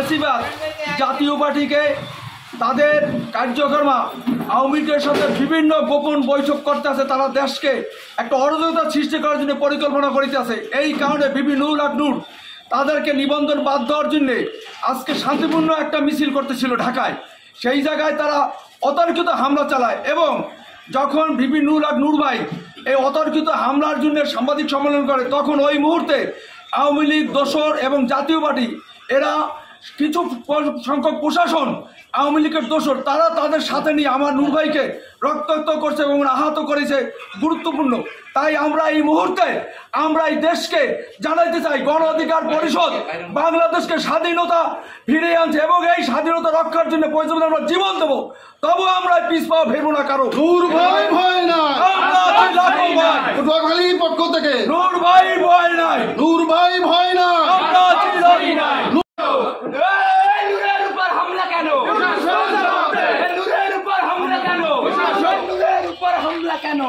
ফ্যাসিবাদ জাতীয় পার্টিকে তাদের কার্যক্রম আওয়ামী লীগের সাথে বিভিন্ন গোপন বৈঠক করতেছে। তারা দেশকে একটা অরাজকতা সৃষ্টি করার জন্য পরিকল্পনা করিতেছে। এই কারণে বিবি নুরুল হক নূর তাদেরকে নিবন্ধন বাদ দেওয়ার জন্যে আজকে শান্তিপূর্ণ একটা মিছিল করতেছিল ঢাকায়। সেই জায়গায় তারা অতর্কিত হামলা চালায় এবং যখন বিবি নুরুল হক নূর ভাই এই অতর্কিত হামলার জন্য সাংবাদিক সম্মেলন করে, তখন ওই মুহূর্তে আওয়ামী লীগ দোসর এবং জাতীয় পার্টি এরা কিছু সংখ্যক প্রশাসন আওয়ামী লীগের দোসর তারা তাদের সাথে নিয়ে আমার নূর ভাইকে রক্তাক্ত করছে এবং আহত করেছে গুরুত্বপূর্ণ। তাই আমরা এই মুহূর্তে আমরা এই দেশকে জানাইতে চাই, গণ অধিকার পরিষদ বাংলাদেশকে স্বাধীনতা ফিরিয়ে আনছে এবং এই স্বাধীনতা রক্ষার জন্য প্রয়োজন আমরা জীবন দেবো, তবু আমরা পিছপা ফেরবো না। কারো নূর ভাই ভয় নাই, পটুয়াখালীর পক্ষ থেকে নূর ভাই ভয় নাই, নূর ভাই ভয় নাই, আমরা চিরদিন নাই। নূরের উপর হামলা কেন? নূরের উপর হামলা কেন? নূরের উপর হামলা কেন?